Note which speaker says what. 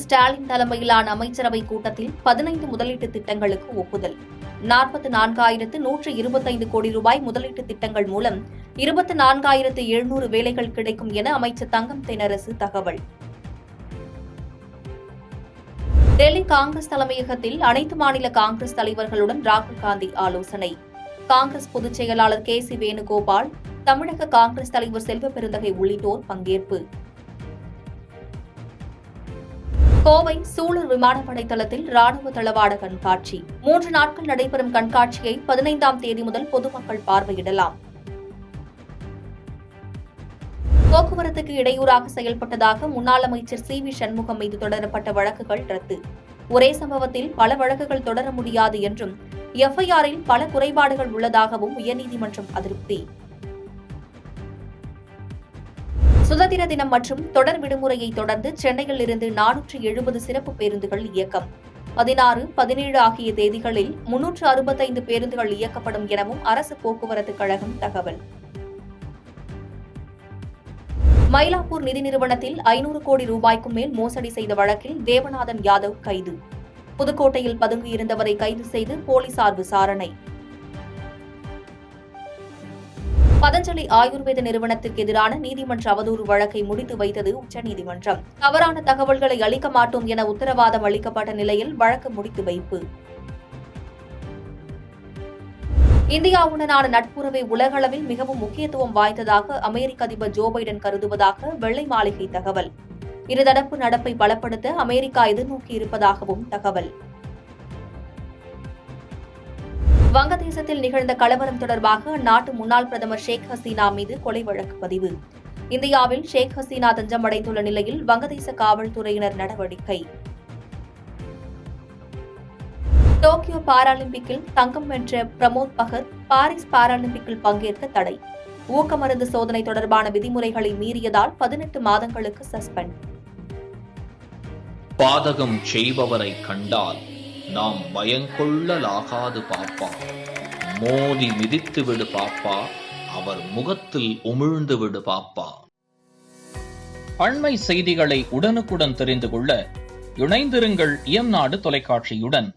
Speaker 1: ஸ்டாலின் தலைமையிலான அமைச்சரவை கூட்டத்தில் 15 முதலீட்டு திட்டங்களுக்கு ஒப்புதல். 44,125 கோடி ரூபாய் முதலீட்டு திட்டங்கள் மூலம் 24,700 வேலைகள் கிடைக்கும் என அமைச்சர் தங்கம் தென்னரசு தகவல். டெல்லி காங்கிரஸ் தலைமையகத்தில் அனைத்து மாநில காங்கிரஸ் தலைவர்களுடன் ராகுல் காந்தி ஆலோசனை. காங்கிரஸ் பொதுச் செயலாளர் கே.சி. வேணுகோபால், தமிழக காங்கிரஸ் தலைவர் செல்வ பெருந்தகை உள்ளிட்டோர் பங்கேற்பு. கோவை சூலூர் விமானப்படை தளத்தில் ராணுவ தளவாட கண்காட்சி. 3 நாட்கள் நடைபெறும் கண்காட்சியை 15ஆம் தேதி முதல் பொதுமக்கள் பார்வையிடலாம். போக்குவரத்துக்கு இடையூறாக செயல்பட்டதாக முன்னாள் அமைச்சர் சி. வி. சண்முகம் மீது தொடரப்பட்ட வழக்குகள் ரத்து. ஒரே சம்பவத்தில் பல வழக்குகள் தொடர முடியாது என்றும் எஃப்ஐஆரில் பல குறைபாடுகள் உள்ளதாகவும் உயர்நீதிமன்றம் அதிருப்தி. சுதந்திர தினம் மற்றும் தொடர் விடுமுறையை தொடர்ந்து சென்னையில் இருந்து 470 சிறப்பு பேருந்துகள் இயக்கம். 16, 17 ஆகிய தேதிகளில் 365 பேருந்துகள் இயக்கப்படும் எனவும் அரசு போக்குவரத்து கழகம் தகவல். மயிலாப்பூர் நிதி நிறுவனத்தில் 500 கோடி ரூபாய்க்கும் மேல் மோசடி செய்த வழக்கில் தேவநாதன் யாதவ் கைது. புதுக்கோட்டையில் பதுங்கியிருந்தவரை கைது செய்து போலீசார் விசாரணை. பதஞ்சலி ஆயுர்வேத நிறுவனத்திற்கு எதிரான நீதிமன்ற அவதூறு வழக்கை முடித்து வைத்தது உச்சநீதிமன்றம். தவறான தகவல்களை அளிக்க மாட்டோம் என உத்தரவாதம் அளிக்கப்பட்ட நிலையில் வழக்கு முடித்து வைப்பு. இந்தியாவுடனான நட்புறவை உலகளவில் மிகவும் முக்கியத்துவம் வாய்ந்ததாக அமெரிக்க அதிபர் ஜோ பைடன் கருதுவதாக வெள்ளை மாளிகை தகவல். இருதரப்பு நடப்பை பலப்படுத்த அமெரிக்கா எதிர்நோக்கியிருப்பதாகவும் தகவல். வங்கதேசத்தில் நிகழ்ந்த கலவரம் தொடர்பாக அந்நாட்டு முன்னாள் பிரதமர் ஷேக் ஹசீனா மீது கொலை வழக்கு பதிவு. இந்தியாவில் ஷேக் ஹசீனா தஞ்சமடைந்துள்ள நிலையில் வங்கதேச காவல்துறையினர் நடவடிக்கை. டோக்கியோ பாராலிம்பிக்கில் தங்கம் வென்ற பிரமோத் பகத் பாரிஸ் பாராலிம்பிக்கில் பங்கேற்க தடை. ஊக்கமருந்து சோதனை தொடர்பான விதிமுறைகளை மீறியதால் 18 மாதங்களுக்கு சஸ்பெண்ட்.
Speaker 2: பாதகம் செய்பவரை கண்டால் நாம் பயங்கொள்ளலாகாது பாப்பா, மோதி மிதித்து விடு பாப்பா, அவர் முகத்தில் உமிழ்ந்து விடு பாப்பா. அண்மை செய்திகளை உடனுக்குடன் தெரிந்து கொள்ள இணைந்திருங்கள் இயம்நாடு தொலைக்காட்சியுடன்.